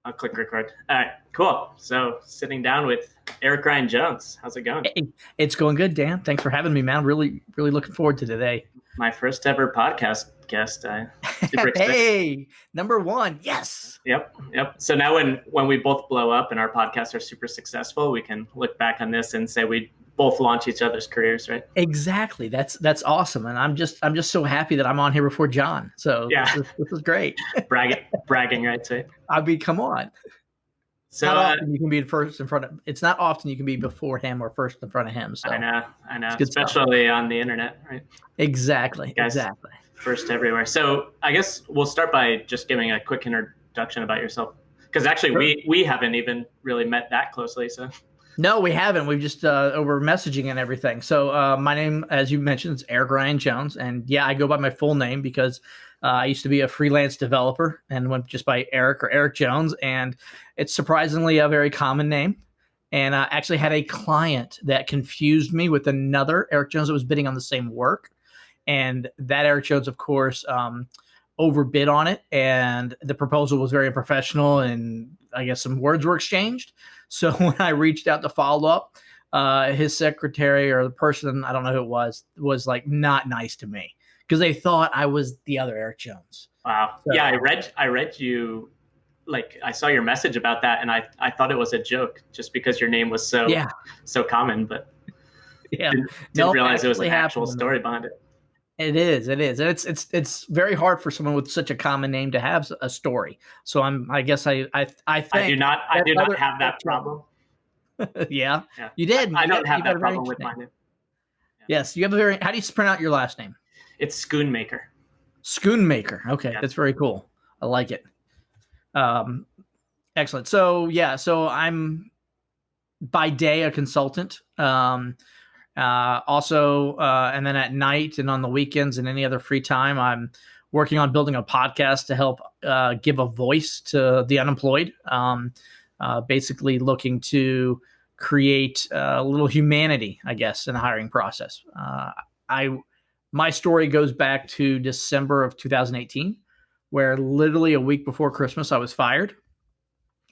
I'll click record. All right, cool. So sitting down with Erik Ryan Jones. How's it going? Hey, it's going good, Dan. Thanks for having me, man. Really, really looking forward to today. My first ever podcast guest. Super excited. Hey, number one. Yes. Yep. So now when we both blow up and our podcasts are super successful, we can look back on this and say we both launch each other's careers, right? Exactly. That's awesome. And I'm just so happy that I'm on here before John. So Yeah. this is great. bragging rights, right? I mean, come on. So Not often you can be first in front of. It's not often you can be before him or first in front of him. So I know, good stuff. especially on the internet, right? Exactly. Guys, Exactly. first everywhere. So I guess we'll start by just giving a quick introduction about yourself, because actually Sure. we haven't even really met that closely. So No, we haven't. We've just over messaging and everything. So my name, as you mentioned, is Erik Ryan Jones, and yeah, I go by my full name because I used to be a freelance developer and went just by Erik or Erik Jones, and it's surprisingly a very common name. And I actually had a client that confused me with another Erik Jones that was bidding on the same work, and that Erik Jones, of course, overbid on it, and the proposal was very unprofessional, and I guess some words were exchanged. So when I reached out to follow up, his secretary or the person, I don't know who it was like not nice to me because they thought I was the other Erik Jones. wow, So, yeah, I read you, like I saw your message about that, and I thought it was a joke just because your name was yeah, so common, but yeah. didn't, No, didn't it realize it was an actually actual happened to me. story behind it. It is, and it's very hard for someone with such a common name to have a story. So I guess I I do think not I that do not other have that Erik problem. Jones. Yeah, Yeah, you did. I don't have You got that a very problem with interesting my name. name. Yeah. Yes, you have a very. How do you pronounce your last name? It's Schoonmaker. Schoonmaker. Okay, Yeah. that's very cool. I like it. Um, Excellent. So yeah, so I'm by day a consultant. And then at night and on the weekends and any other free time, I'm working on building a podcast to help give a voice to the unemployed. Basically, looking to create a little humanity, I guess, in the hiring process. I My story goes back to December of 2018, where literally a week before Christmas, I was fired.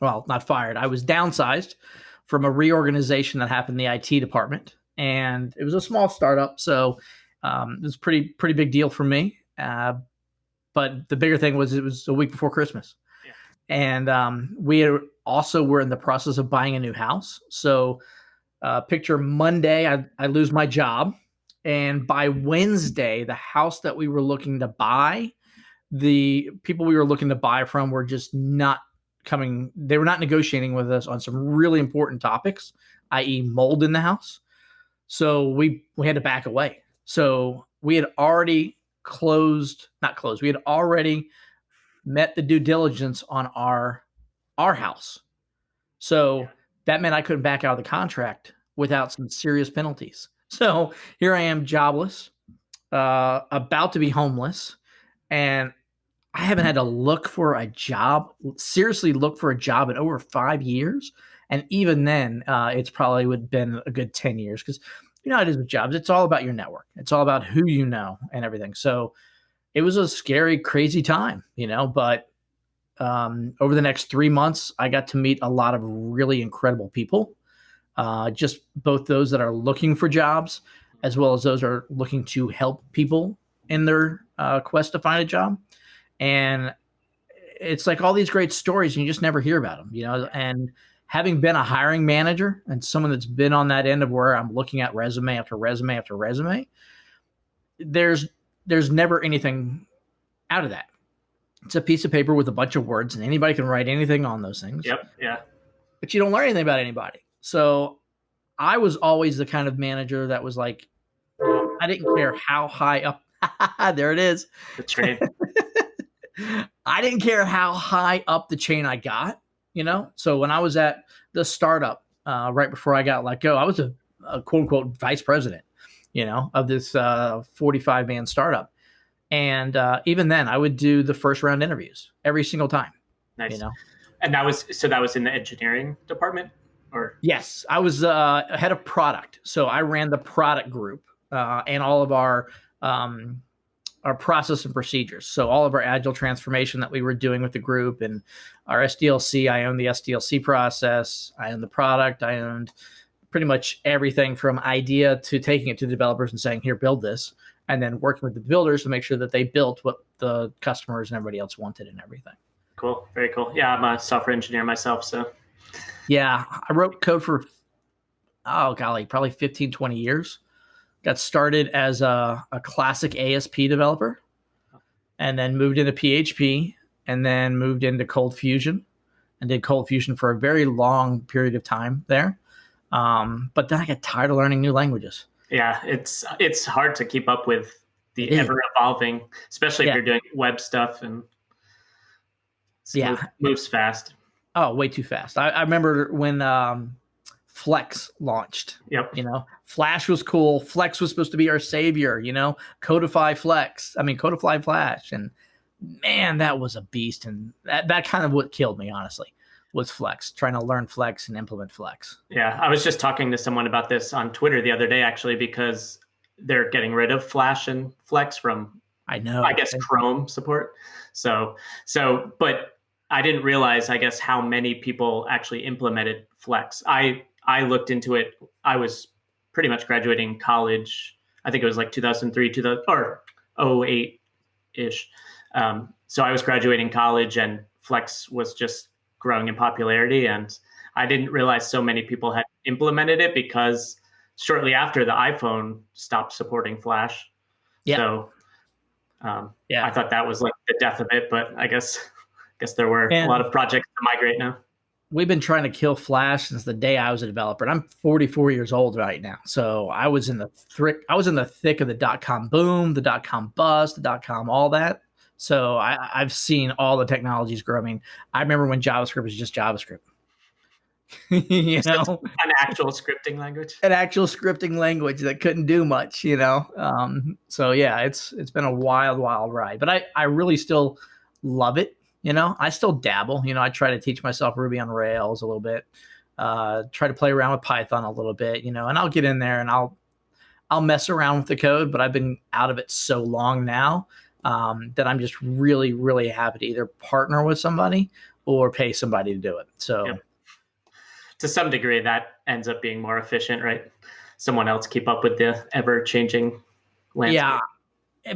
Well, not fired. I was downsized from a reorganization that happened in the IT department, and it was a small startup, so it was pretty big deal for me. But the bigger thing was it was a week before Christmas, Yeah. and also were in the process of buying a new house. So picture Monday, I lose my job, and by Wednesday, the house that we were looking to buy, the people we were looking to buy from were just not coming. They were not negotiating with us on some really important topics, i.e., mold in the house. So we had to back away. So we had already not closed. We had already met the due diligence on our house. So Yeah. that meant I couldn't back out of the contract without some serious penalties. So here I am, jobless, about to be homeless, and I haven't had to look for a job, seriously look for a job in over 5 years. And even then, it's probably would have been a good 10 years because you know how it is with jobs. It's all about your network. It's all about who you know and everything. So it was a scary, crazy time, but over the next 3 months, I got to meet a lot of really incredible people, just both those that are looking for jobs as well as those that are looking to help people in their quest to find a job. And it's like all these great stories and you just never hear about them, and having been a hiring manager and someone that's been on that end of where I'm looking at resume after resume after resume, there's never anything out of that. It's a piece of paper with a bunch of words and anybody can write anything on those things, Yep. Yeah. but you don't learn anything about anybody. So I was always the kind of manager that was like, I didn't care how high up there it is. The train. I didn't care how high up the chain I got, So when I was at the startup, right before I got let go, I was a quote unquote vice president, of this 45-man startup. And even then, I would do the first round interviews every single time. Nice. And that was in the engineering department, or? Yes, I was head of product, so I ran the product group and all of our process and procedures. So all of our agile transformation that we were doing with the group and our SDLC, I owned the SDLC process. I owned the product. I owned pretty much everything from idea to taking it to the developers and saying, here, build this. And then working with the builders to make sure that they built what the customers and everybody else wanted and everything. Cool. Very cool. Yeah, I'm a software engineer myself. So yeah, I wrote code for, probably 15, 20 years. Got started as a classic ASP developer and then moved into PHP and then moved into Cold Fusion and did Cold Fusion for a very long period of time there. But then I got tired of learning new languages. Yeah, it's hard to keep up with the ever evolving, especially if you're doing web stuff and moves fast. Oh, way too fast. I remember when Flex launched. Yep. Flash was cool. Flex was supposed to be our savior, Codify Flash. And man, that was a beast. And that kind of what killed me, honestly, was Flex, trying to learn Flex and implement Flex. Yeah. I was just talking to someone about this on Twitter the other day, actually, because they're getting rid of Flash and Flex from, I guess, Chrome support. So, but I didn't realize, I guess, how many people actually implemented Flex. I looked into it. I was pretty much graduating college. I think it was like 2003, or 08-ish. So I was graduating college and Flex was just growing in popularity. And I didn't realize so many people had implemented it because shortly after the iPhone stopped supporting Flash. Yeah. So I thought that was like the death of it, but I guess there were a lot of projects to migrate now. We've been trying to kill Flash since the day I was a developer. And I'm 44 years old right now. So I was in the thick of the .com boom, the .com bust, the .com, all that. So I've seen all the technologies grow. I mean, I remember when JavaScript was just JavaScript. An actual scripting language. An actual scripting language that couldn't do much, So yeah, it's been a wild, wild ride. But I really still love it. I still dabble. I try to teach myself Ruby on Rails a little bit. Try to play around with Python a little bit, and I'll get in there and I'll mess around with the code. But I've been out of it so long now that I'm just really, really happy to either partner with somebody or pay somebody to do it. So, to some degree, that ends up being more efficient, right? Someone else keep up with the ever-changing landscape. Yeah.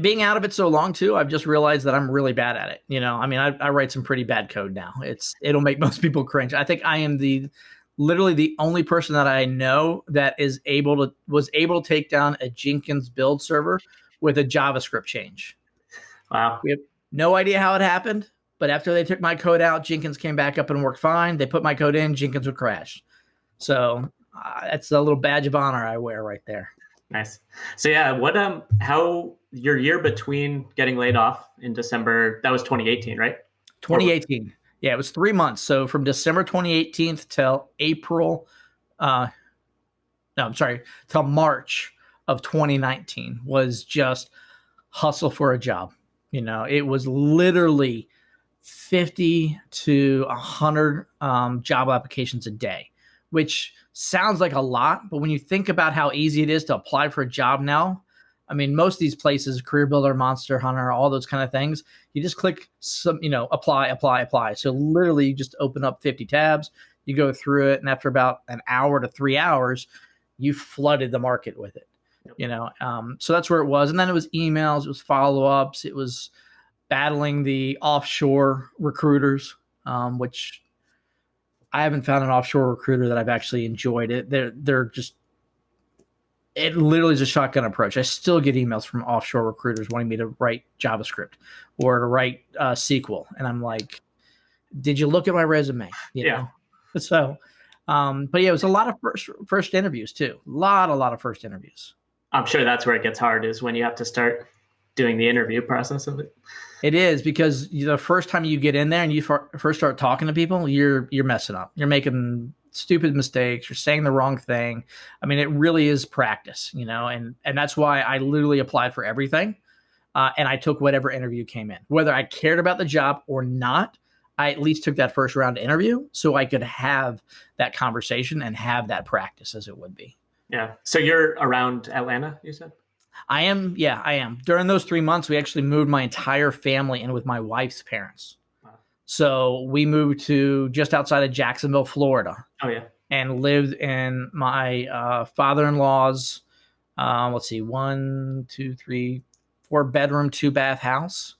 Being out of it so long too, I've just realized that I'm really bad at it. I mean, I write some pretty bad code now. It'll make most people cringe. I think I am literally the only person that I know that was able to take down a Jenkins build server with a JavaScript change. Wow. We have no idea how it happened, but after they took my code out, Jenkins came back up and worked fine. They put my code in, Jenkins would crash. So that's a little badge of honor I wear right there. Nice. So yeah, how your year between getting laid off in December, that was 2018, right? 2018. Yeah, it was 3 months. So from December 2018 till till March of 2019 was just hustle for a job. It was literally 50 to 100 job applications a day, which sounds like a lot, but when you think about how easy it is to apply for a job now, I mean, most of these places, Career Builder, Monster Hunter, all those kind of things, you just click apply. So literally you just open up 50 tabs, you go through it, and after about an hour to 3 hours, you flooded the market with it. So that's where it was. And then it was emails, it was follow-ups, it was battling the offshore recruiters, which I haven't found an offshore recruiter that I've actually enjoyed it. They're just, it literally is a shotgun approach. I still get emails from offshore recruiters wanting me to write JavaScript or to write SQL. And I'm like, did you look at my resume? You know? So, but yeah, it was a lot of first interviews too. A lot of first interviews. I'm sure that's where it gets hard, is when you have to start doing the interview process of it. It is, because the first time you get in there and you first start talking to people, you're messing up. You're making stupid mistakes. You're saying the wrong thing. I mean, it really is practice, and that's why I literally applied for everything. And I took whatever interview came in, whether I cared about the job or not. I at least took that first round interview so I could have that conversation and have that practice as it would be. Yeah. So you're around Atlanta, you said? I am. Yeah, I am. During those 3 months, we actually moved my entire family in with my wife's parents. Wow. So we moved to just outside of Jacksonville, Florida. Oh yeah. And lived in my father-in-law's, let's see, 1, 2, 3, 4-bedroom, 2-bath house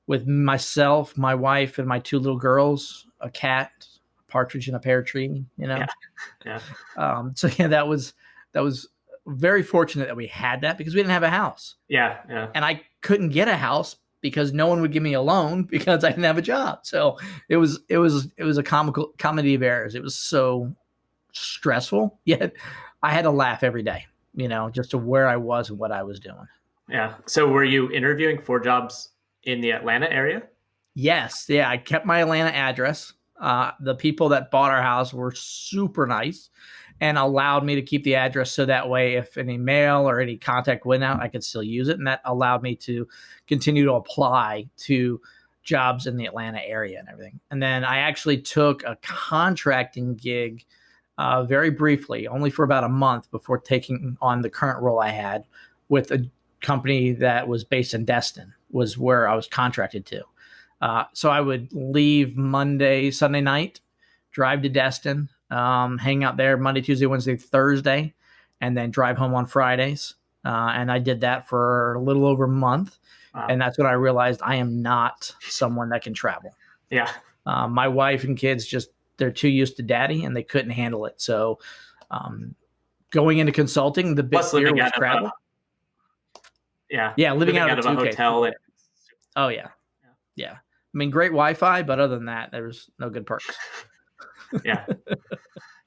with myself, my wife, and my 2 little girls, a cat, a partridge in a pear tree, you know? Yeah. So yeah, that was very fortunate that we had that because we didn't have a house. Yeah. And I couldn't get a house because no one would give me a loan because I didn't have a job. So it was a comedy of errors. It was so stressful, yet I had to laugh every day, just to where I was and what I was doing. Yeah. So were you interviewing for jobs in the Atlanta area? Yes. Yeah. I kept my Atlanta address. The people that bought our house were super nice and allowed me to keep the address so that way if any mail or any contact went out, I could still use it. And that allowed me to continue to apply to jobs in the Atlanta area and everything. And then I actually took a contracting gig very briefly, only for about a month before taking on the current role I had with a company that was based in Destin, was where I was contracted to. So I would leave Sunday night, drive to Destin, hang out there Monday, Tuesday, Wednesday, Thursday, and then drive home on Fridays. And I did that for a little over a month. Wow. And that's when I realized I am not someone that can travel. Yeah. My wife and kids they're too used to daddy and they couldn't handle it. So going into consulting, the big fear was travel. Living out of a hotel. Oh, yeah. I mean, great Wi-Fi, but other than that, there's no good perks. Yeah.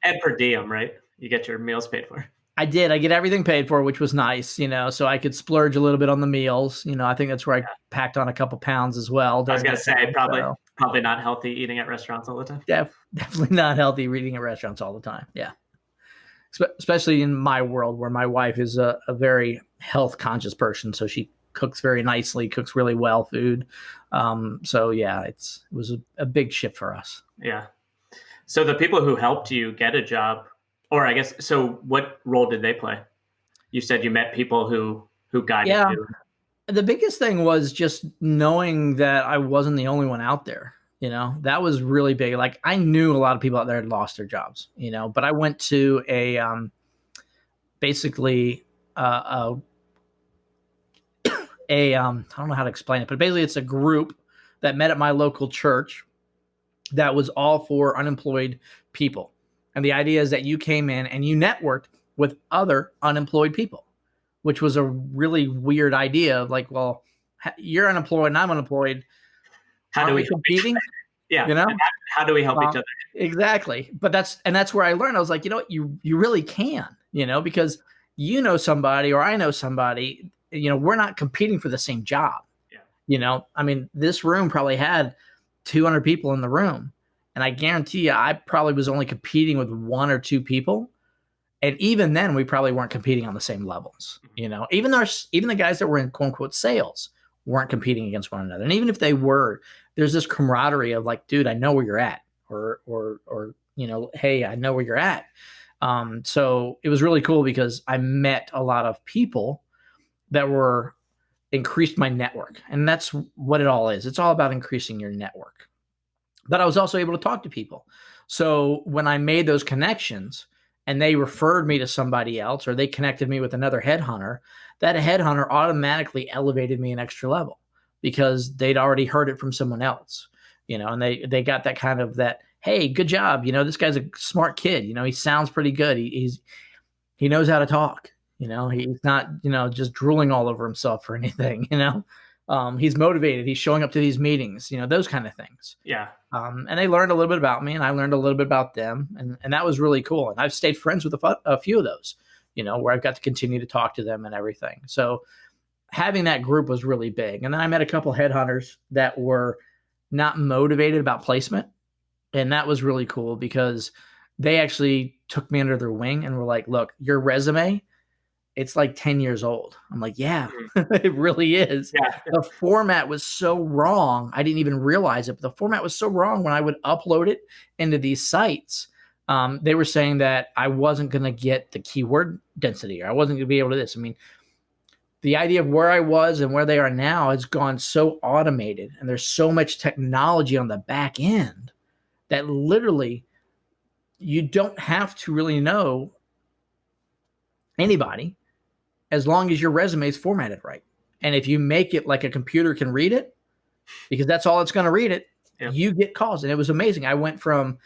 And per diem, right? You get your meals paid for. I did. I get everything paid for, which was nice, so I could splurge a little bit on the meals. I think that's where I packed on a couple pounds as well. I was going to say, probably not healthy eating at restaurants all the time. Definitely not healthy eating at restaurants all the time. Yeah. Especially in my world where my wife is a very health conscious person. So she cooks very nicely, cooks really well food. So yeah, it was a big shift for us. Yeah. So the people who helped you get a job, or I guess, so what role did they play? You said you met people who guided you. The biggest thing was just knowing that I wasn't the only one out there. That was really big. Like I knew a lot of people out there had lost their jobs, but I went to basically I don't know how to explain it, but basically it's a group that met at my local church that was all for unemployed people. And the idea is that you came in and you networked with other unemployed people, which was a really weird idea of like, well, you're unemployed and I'm unemployed. How do we competing? Yeah. How do we help each other? Exactly. But that's where I learned. I was like, you know what, you really can, because somebody or I know somebody, we're not competing for the same job. Yeah. I mean, this room probably had 200 people in the room. And I guarantee you, I probably was only competing with 1 or 2 people. And even then, we probably weren't competing on the same levels. Even the guys that were in quote unquote sales weren't competing against one another. And even if they were, there's this camaraderie of like, dude, I know where you're at, or hey, I know where you're at. So it was really cool because I met a lot of people that increased my network. And that's what it all is. It's all about increasing your network. But I was also able to talk to people. So when I made those connections and they referred me to somebody else or they connected me with another headhunter, that headhunter automatically elevated me an extra level because they'd already heard it from someone else, and they got that kind of that, hey, good job. This guy's a smart kid. He sounds pretty good. He knows how to talk. He's not, just drooling all over himself or anything, he's motivated. He's showing up to these meetings, those kind of things. Yeah. And they learned a little bit about me and I learned a little bit about them. And that was really cool. And I've stayed friends with a few of those, where I've got to continue to talk to them and everything. So having that group was really big. And then I met a couple headhunters that were not motivated about placement. And that was really cool because they actually took me under their wing and were like, look, your resume, it's like 10 years old. I'm like, yeah, it really is. Yeah. The format was so wrong. I didn't even realize it, but the format was so wrong when I would upload it into these sites. They were saying that I wasn't going to get the keyword density or I wasn't going to be able to this. I mean, the idea of where I was and where they are now has gone so automated, and there's so much technology on the back end that literally you don't have to really know anybody as long as your resume is formatted right. And if you make it like a computer can read it, because that's all it's going to read it, you get calls. And it was amazing. I went from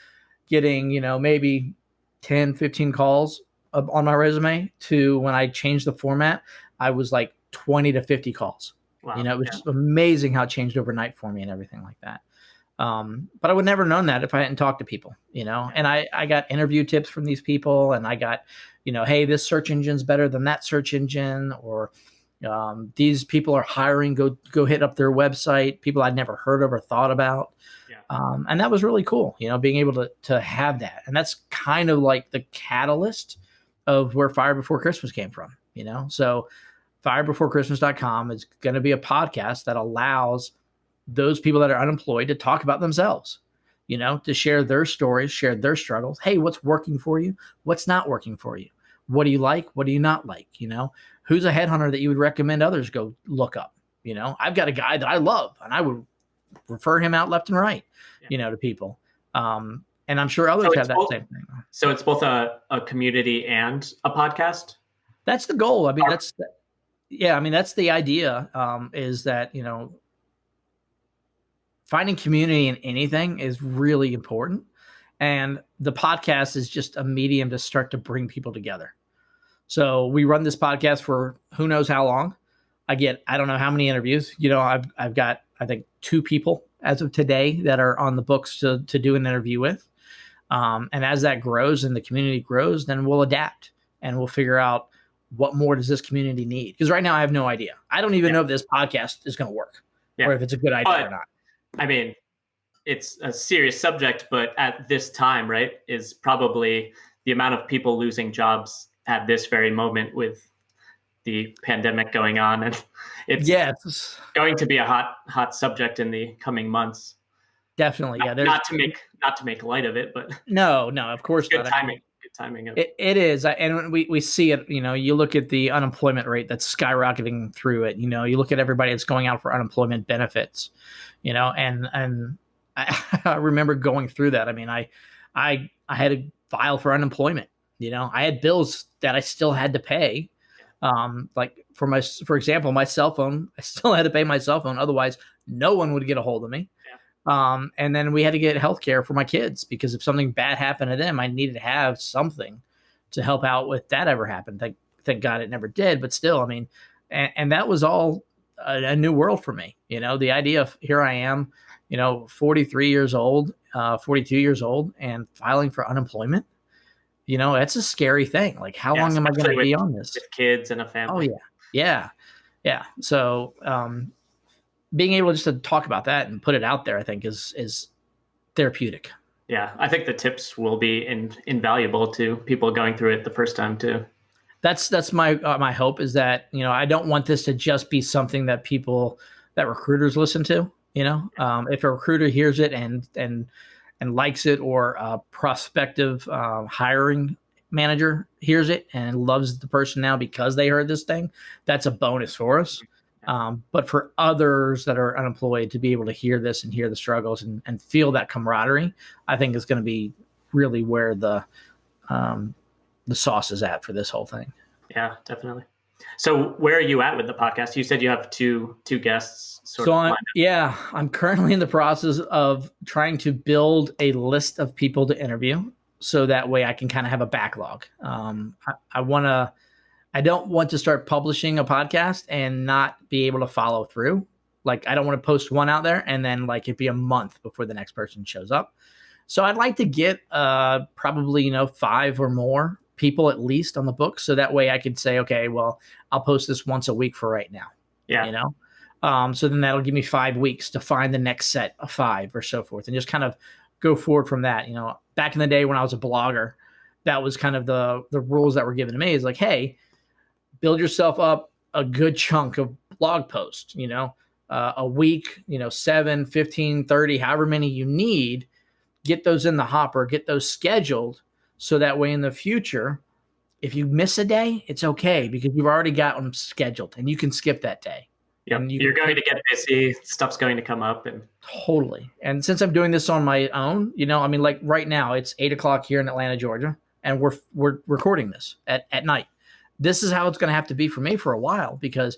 getting, maybe 10, 15 calls on my resume to when I changed the format, I was like 20 to 50 calls. Wow. It was just amazing how it changed overnight for me and everything like that. But I would never known that if I hadn't talked to people, and I got interview tips from these people, and I got, hey, this search engine's better than that search engine, or these people are hiring, go hit up their website, people I'd never heard of or thought about. And that was really cool, being able to have that. And that's kind of like the catalyst of where Fire Before Christmas came from, So firebeforechristmas.com is going to be a podcast that allows those people that are unemployed to talk about themselves, to share their stories, share their struggles. Hey, what's working for you? What's not working for you? What do you like? What do you not like? Who's a headhunter that you would recommend others go look up? I've got a guy that I love, and I would refer him out left and right, to people. And I'm sure others have that same thing. So it's both a community and a podcast? That's the goal. I mean, that's the idea, is that, finding community in anything is really important. And the podcast is just a medium to start to bring people together. So we run this podcast for who knows how long. I don't know how many interviews. I've got, I think, 2 people as of today that are on the books to do an interview with. And as that grows and the community grows, then we'll adapt and we'll figure out what more does this community need. Because right now I have no idea. I don't even know if this podcast is going to work or if it's a good idea or not. I mean, it's a serious subject, but at this time, right, is probably the amount of people losing jobs at this very moment with the pandemic going on. And it's going to be a hot subject in the coming months. Definitely. Not to make light of it, but no, of course not. Good timing. It is. And we see it, you look at the unemployment rate that's skyrocketing through it. You look at everybody that's going out for unemployment benefits, and I remember going through that. I mean, I had to file for unemployment. I had bills that I still had to pay. Like for example, my cell phone, I still had to pay my cell phone. Otherwise, no one would get a hold of me. And then we had to get healthcare for my kids because if something bad happened to them, I needed to have something to help out with that ever happened. Thank God it never did, but still, I mean, and that was all a new world for me. The idea of here I am, 43 years old, 42 years old and filing for unemployment. That's a scary thing. Like, how long am I going to be on this? With kids and a family. Oh yeah. So, being able just to talk about that and put it out there, I think is therapeutic. Yeah. I think the tips will be invaluable to people going through it the first time too. That's my hope is that, I don't want this to just be something that recruiters listen to, if a recruiter hears it and likes it, or a prospective hiring manager hears it and loves the person now because they heard this thing, that's a bonus for us. But for others that are unemployed to be able to hear this and hear the struggles and feel that camaraderie, I think is going to be really where the sauce is at for this whole thing. Yeah, definitely. So where are you at with the podcast? You said you have two guests. I'm currently in the process of trying to build a list of people to interview, so that way I can kind of have a backlog. I don't want to start publishing a podcast and not be able to follow through. Like, I don't want to post one out there and then like it be a month before the next person shows up. So I'd like to get probably 5 or more people at least on the book, so that way I could say, okay, well, I'll post this once a week for right now. Yeah. So then that'll give me 5 weeks to find the next set of 5 or so forth, and just kind of go forward from that. Back in the day when I was a blogger, that was kind of the rules that were given to me, is like, hey, build yourself up a good chunk of blog posts, a week, 7, 15, 30, however many you need, get those in the hopper, get those scheduled. So that way in the future, if you miss a day, it's okay because you've already got them scheduled and you can skip that day. Yep. And you're going to get busy. Stuff's going to come up. And totally. And since I'm doing this on my own, I mean, like right now it's 8:00 here in Atlanta, Georgia, and we're recording this at night. This is how it's going to have to be for me for a while, because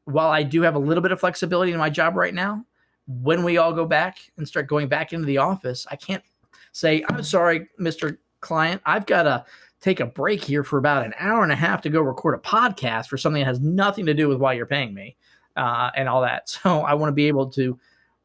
while I do have a little bit of flexibility in my job right now, when we all go back and start going back into the office, I can't say, I'm sorry, Mr. Client, I've got to take a break here for about an hour and a half to go record a podcast for something that has nothing to do with why you're paying me. And all that. So I want to be able to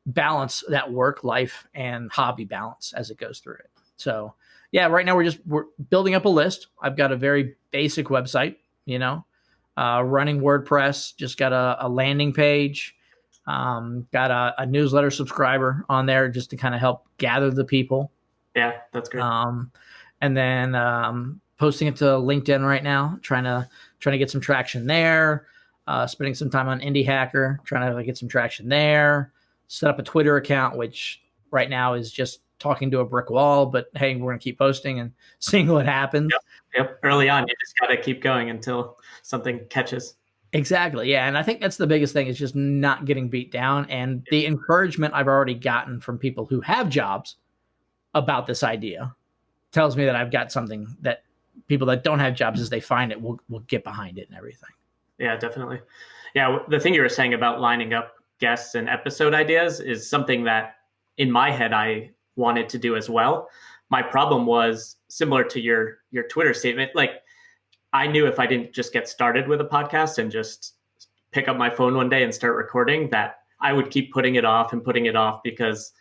balance that work life and hobby balance as it goes through it. So yeah, right now we're building up a list. I've got a very basic website, running WordPress, just got a landing page, got a newsletter subscriber on there just to kind of help gather the people. Yeah, that's great. And then posting it to LinkedIn right now, trying to get some traction there. Spending some time on Indie Hacker, trying to get some traction there. Set up a Twitter account, which right now is just talking to a brick wall. But hey, we're going to keep posting and seeing what happens. Yep. Early on, you just got to keep going until something catches. Exactly. Yeah. And I think that's the biggest thing, is just not getting beat down. And the encouragement I've already gotten from people who have jobs about this idea tells me that I've got something that people that don't have jobs, as they find it, will get behind it and everything. Yeah, definitely. Yeah, the thing you were saying about lining up guests and episode ideas is something that in my head I wanted to do as well. My problem was similar to your Twitter statement. Like, I knew if I didn't just get started with a podcast and just pick up my phone one day and start recording, that I would keep putting it off, because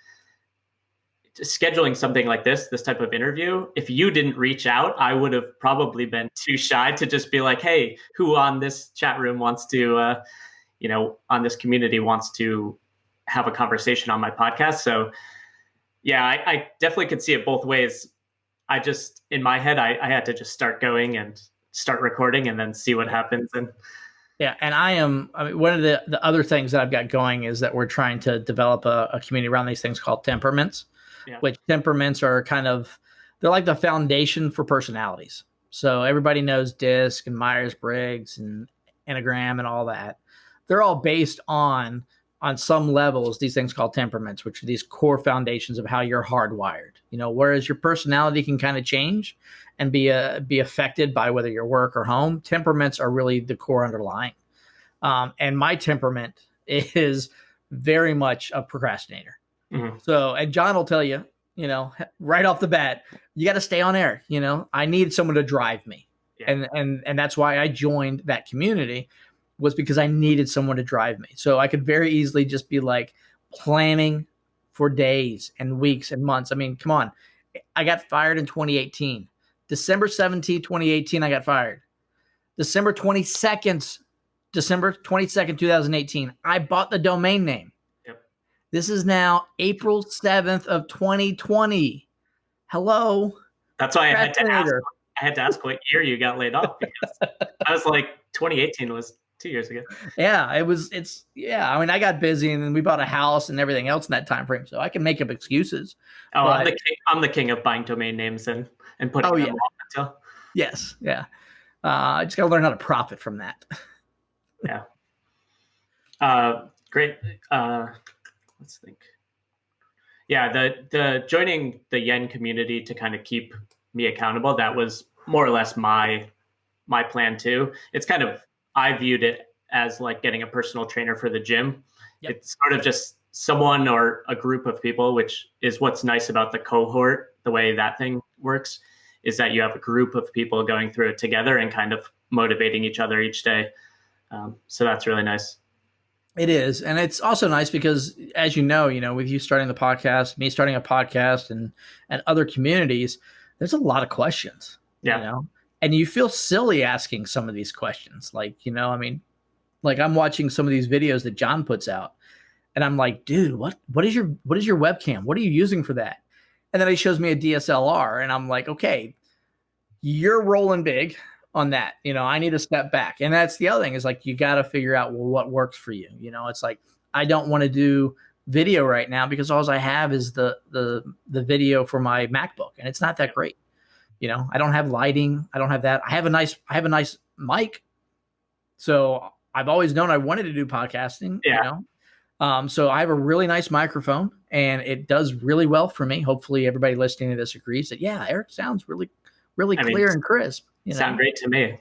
scheduling something like this type of interview, if you didn't reach out, I would have probably been too shy to just be like, hey, who on this chat room wants to, on this community wants to have a conversation on my podcast. So yeah, I definitely could see it both ways. I just, in my head, I had to just start going and start recording and then see what happens. And yeah, and one of the other things that I've got going is that we're trying to develop a community around these things called temperaments. Yeah. Which temperaments are they're like the foundation for personalities. So everybody knows DISC and Myers-Briggs and Enneagram and all that. They're all based on some levels, these things called temperaments, which are these core foundations of how you're hardwired. Whereas your personality can kind of change and be affected by whether you're work or home, temperaments are really the core underlying. And my temperament is very much a procrastinator. Mm-hmm. So, and John will tell you, right off the bat, you got to stay on air. I need someone to drive me. Yeah. And that's why I joined that community, was because I needed someone to drive me. So I could very easily just be like planning for days and weeks and months. I mean, come on. I got fired in 2018. December 17th, 2018, I got fired. December 22nd, 2018, I bought the domain name. This is now April 7th of 2020. Hello. That's why I had to ask what year you got laid off, because I was like, 2018 was 2 years ago. Yeah, I mean, I got busy and then we bought a house and everything else in that time frame, so I can make up excuses. Oh, but I'm the king of buying domain names and putting them off until. Yes, yeah. I just got to learn how to profit from that. Yeah. Great. Let's think. Yeah, the joining the Yen community to kind of keep me accountable, that was more or less my plan too. It's kind of, I viewed it as like getting a personal trainer for the gym. Yep. It's sort of just someone or a group of people, which is what's nice about the cohort, the way that thing works, is that you have a group of people going through it together and kind of motivating each other each day. So that's really nice. It is. And it's also nice because, as with you starting the podcast, me starting a podcast, and other communities, there's a lot of questions. Yeah. And you feel silly asking some of these questions. Like, I mean, like I'm watching some of these videos that John puts out and I'm like, dude, what is your webcam? What are you using for that? And then he shows me a DSLR and I'm like, okay, you're rolling big on that. I need to step back. And that's the other thing, is like, you got to figure out, well, what works for you. It's like, I don't want to do video right now because all I have is the video for my MacBook and it's not that great. I don't have lighting. I don't have that. I have a nice mic. So I've always known I wanted to do podcasting, so I have a really nice microphone and it does really well for me. Hopefully everybody listening to this agrees that, Erik sounds really, really clear and crisp. Sound great to me.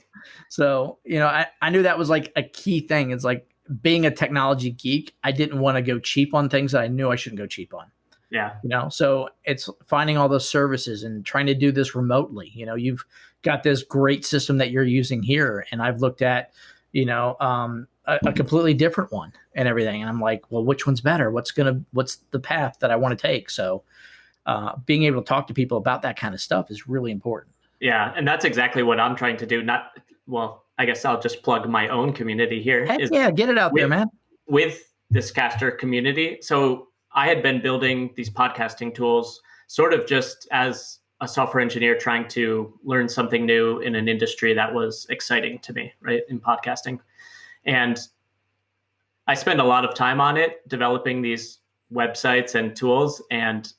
So, I knew that was like a key thing. It's like being a technology geek. I didn't want to go cheap on things that I knew I shouldn't go cheap on. Yeah. So it's finding all those services and trying to do this remotely. You've got this great system that you're using here. And I've looked at, a completely different one and everything. And I'm like, well, which one's better? What's the path that I want to take? So being able to talk to people about that kind of stuff is really important. Yeah. And that's exactly what I'm trying to do. I guess I'll just plug my own community here. Get it out there, man. With this caster community. So I had been building these podcasting tools sort of just as a software engineer trying to learn something new in an industry that was exciting to me, right, in podcasting. And I spend a lot of time on it, developing these websites and tools, and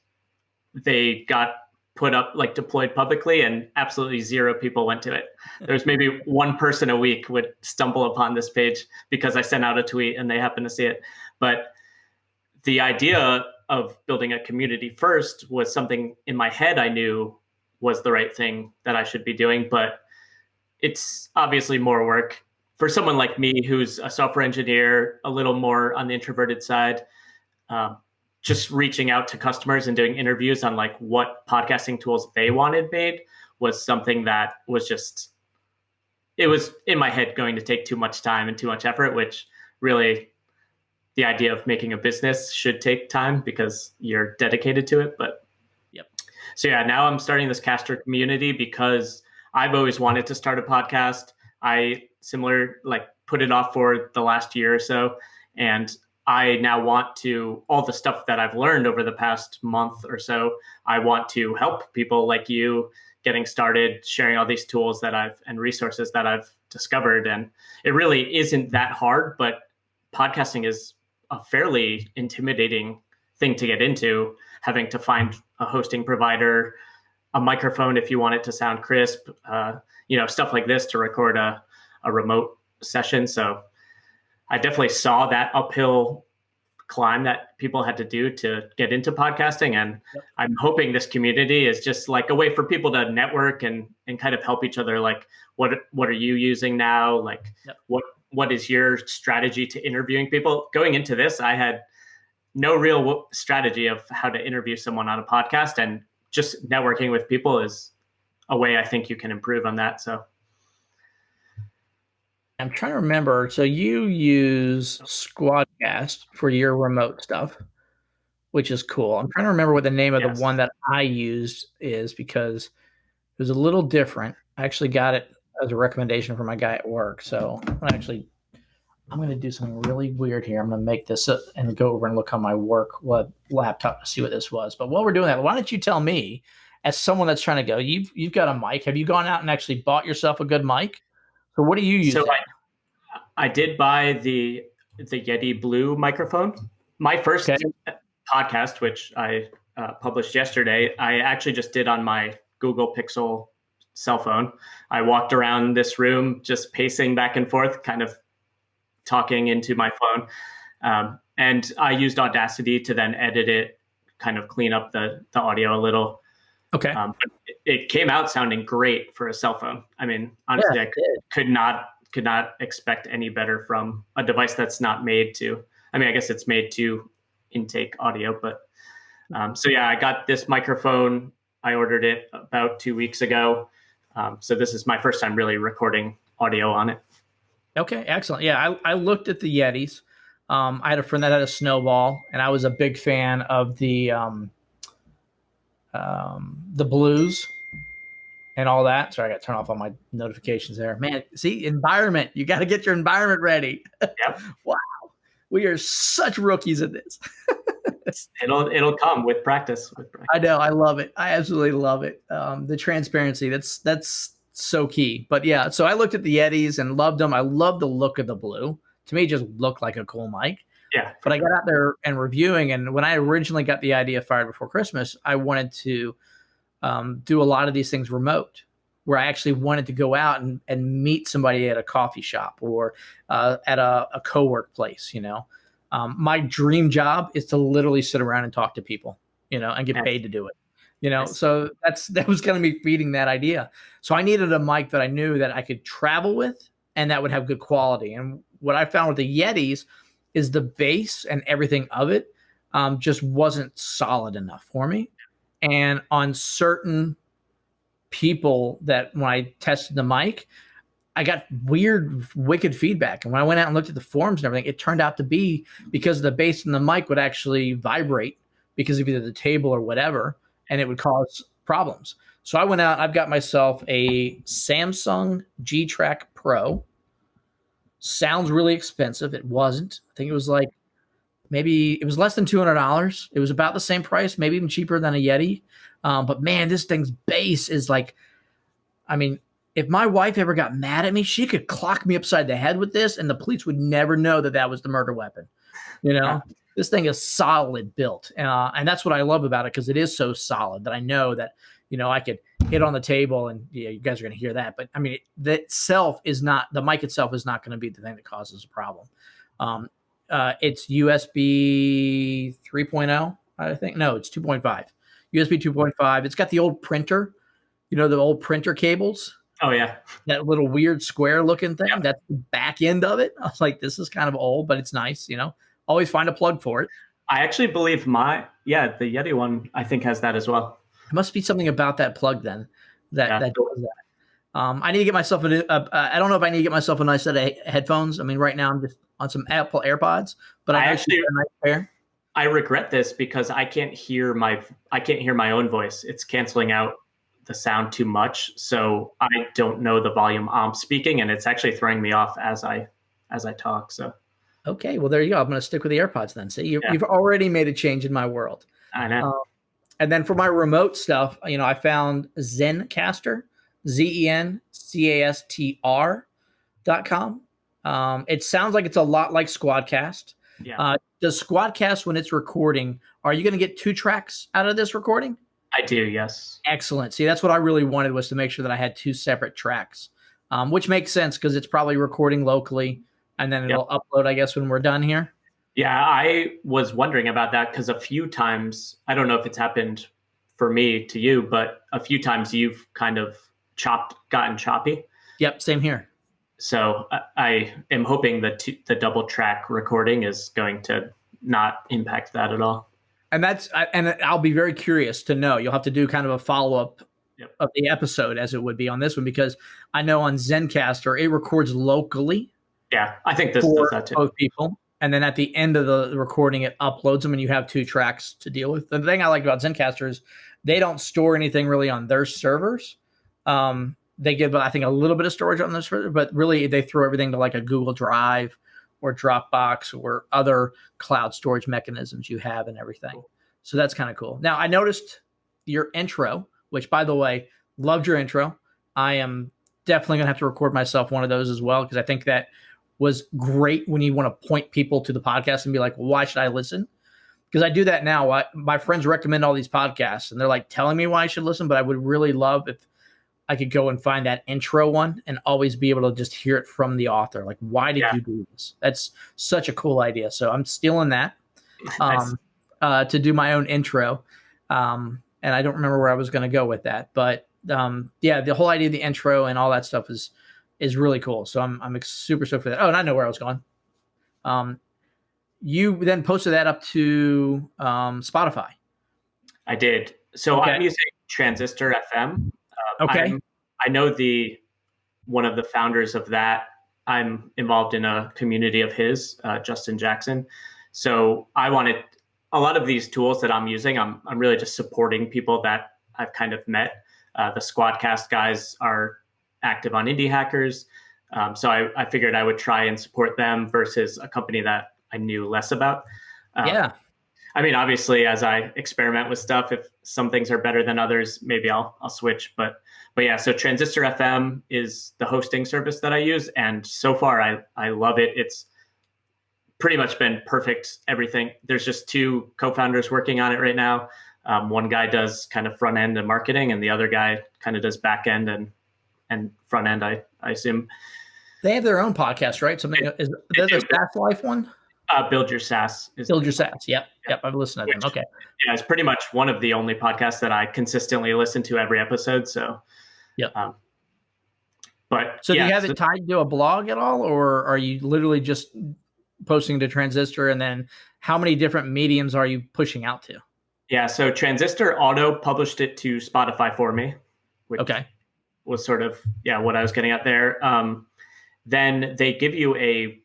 they got put up, like deployed publicly, and absolutely zero people went to it. There's maybe one person a week would stumble upon this page because I sent out a tweet and they happen to see it. But the idea of building a community first was something in my head I knew was the right thing that I should be doing, but it's obviously more work. For someone like me, who's a software engineer, a little more on the introverted side, just reaching out to customers and doing interviews on like what podcasting tools they wanted made was something that was it was in my head going to take too much time and too much effort, which really the idea of making a business should take time because you're dedicated to it. But so now I'm starting this caster community because I've always wanted to start a podcast. I put it off for the last year or so. And I now want to, all the stuff that I've learned over the past month or so, I want to help people like you getting started, sharing all these tools and resources that I've discovered. And it really isn't that hard, but podcasting is a fairly intimidating thing to get into, having to find a hosting provider, a microphone if you want it to sound crisp, stuff like this to record a remote session. So I definitely saw that uphill climb that people had to do to get into podcasting. And I'm hoping this community is just like a way for people to network and kind of help each other. Like, what are you using now? Like, what is your strategy to interviewing people? Going into this, I had no real strategy of how to interview someone on a podcast, and just networking with people is a way I think you can improve on that. So I'm trying to remember. So you use SchoonCast for your remote stuff, which is cool. I'm trying to remember what the name of the one that I used is, because it was a little different. I actually got it as a recommendation from my guy at work. So I'm going to do something really weird here. I'm going to make this up and go over and look on my work laptop to see what this was. But while we're doing that, why don't you tell me, as someone that's trying to go, you've got a mic. Have you gone out and actually bought yourself a good mic? So what do you use? So I did buy the Yeti Blue microphone. My first podcast, which I published yesterday, I actually just did on my Google Pixel cell phone. I walked around this room just pacing back and forth, kind of talking into my phone. And I used Audacity to then edit it, kind of clean up the audio a little. Okay. But it came out sounding great for a cell phone. I mean, honestly, I could not expect any better from a device that's not made to, I guess it's made to intake audio, but I got this microphone. I ordered it about 2 weeks ago. So this is my first time really recording audio on it. Okay, excellent. Yeah, I looked at the Yetis. I had a friend that had a Snowball, and I was a big fan of the Blues and all that. Sorry, I got to turn off all my notifications there. Man, see, environment. You got to get your environment ready. Yep. Wow. We are such rookies at this. It'll come with practice. I know. I love it. I absolutely love it. The transparency, that's so key. But yeah, so I looked at the Yetis and loved them. I love the look of the Blue. To me, it just looked like a cool mic. Yeah. But I got out there and reviewing, and when I originally got the idea Fired Before Christmas, I wanted to do a lot of these things remote, where I actually wanted to go out and meet somebody at a coffee shop or at a co-work place. My dream job is to literally sit around and talk to people, and get paid to do it. So that was going to be feeding that idea. So I needed a mic that I knew that I could travel with and that would have good quality. And what I found with the Yetis is the bass and everything of it just wasn't solid enough for me. And on certain people that when I tested the mic, I got weird, wicked feedback. And when I went out and looked at the forums and everything, it turned out to be because the bass and the mic would actually vibrate because of either the table or whatever, and it would cause problems. So I went out, I've got myself a Samsung G-Track Pro. Sounds really expensive. It wasn't. I think it was like, maybe it was less than $200. It was about the same price, maybe even cheaper than a Yeti. But man, this thing's bass is like, I mean, if my wife ever got mad at me, she could clock me upside the head with this and the police would never know that was the murder weapon. This thing is solid built. And that's what I love about it, because it is so solid that I know that, I could hit on the table and you guys are going to hear that. But I mean, the mic itself is not going to be the thing that causes a problem. It's USB 3.0, I think. No, it's 2.5. USB 2.5. It's got the old printer, the old printer cables. Oh, yeah. That little weird square looking thing. Yeah. That's the back end of it. I was like, this is kind of old, but it's nice. Always find a plug for it. I actually believe the Yeti one, I think, has that as well. It must be something about that plug then that does that. I need to get myself I don't know if I need to get myself a nice set of headphones. I mean, right now I'm just on some Apple AirPods, but I actually a nice pair. I regret this because I can't hear my own voice. It's canceling out the sound too much, so I don't know the volume I'm speaking, and it's actually throwing me off as I talk. So, okay, well there you go. I'm going to stick with the AirPods then. See, you've already made a change in my world. I know. And then for my remote stuff, I found Zencastr, ZENCASTR.com. It sounds like it's a lot like SchoonCast. Yeah. Does SchoonCast, when it's recording, are you going to get 2 tracks out of this recording? I do, yes. Excellent. See, that's what I really wanted, was to make sure that I had 2 separate tracks, which makes sense because it's probably recording locally and then it'll upload, I guess, when we're done here. Yeah, I was wondering about that because a few times, I don't know if it's happened for me to you, but a few times you've kind of gotten choppy. Yep, same here. So I am hoping that the double track recording is going to not impact that at all. And I'll be very curious to know. You'll have to do kind of a follow-up of the episode as it would be on this one, because I know on Zencastr, it records locally. Yeah, I think this does that too. Both people. And then at the end of the recording, it uploads them and you have 2 tracks to deal with. The thing I like about Zencastr is they don't store anything really on their servers. They give, I think, a little bit of storage on their server, but really they throw everything to like a Google Drive or Dropbox or other cloud storage mechanisms you have and everything. Cool. So that's kind of cool. Now, I noticed your intro, which, by the way, loved your intro. I am definitely going to have to record myself one of those as well, because I think that was great when you want to point people to the podcast and be like, well, why should I listen? Because I do that now. My friends recommend all these podcasts and they're like telling me why I should listen, but I would really love if I could go and find that intro one and always be able to just hear it from the author. Like, why did you do this? That's such a cool idea. So I'm stealing that to do my own intro. And I don't remember where I was going to go with that, but the whole idea of the intro and all that stuff is really cool. So I'm super stoked for that. Oh, and I know where I was going. You then posted that up to Spotify. I did. So I'm using Transistor FM. Okay. I know one of the founders of that. I'm involved in a community of his, Justin Jackson. So I wanted a lot of these tools that I'm using. I'm really just supporting people that I've kind of met. The SchoonCast guys are active on Indie Hackers. So I figured I would try and support them versus a company that I knew less about. I mean, obviously, as I experiment with stuff, if some things are better than others, maybe I'll switch. But yeah, so Transistor FM is the hosting service that I use. And so far, I love it. It's pretty much been perfect, everything. There's just 2 co-founders working on it right now. One guy does kind of front end and marketing, and the other guy kind of does back end and front end, I assume. They have their own podcast, right? Something is there's a SaaS Life one? Build Your SaaS. Build Your SaaS. Yep. I've listened to them. Okay. Yeah, it's pretty much one of the only podcasts that I consistently listen to every episode. So, yep. But so do you have it tied to a blog at all, or are you literally just posting to Transistor? And then how many different mediums are you pushing out to? Yeah, so Transistor auto published it to Spotify for me, which was sort of what I was getting at there. Then they give you a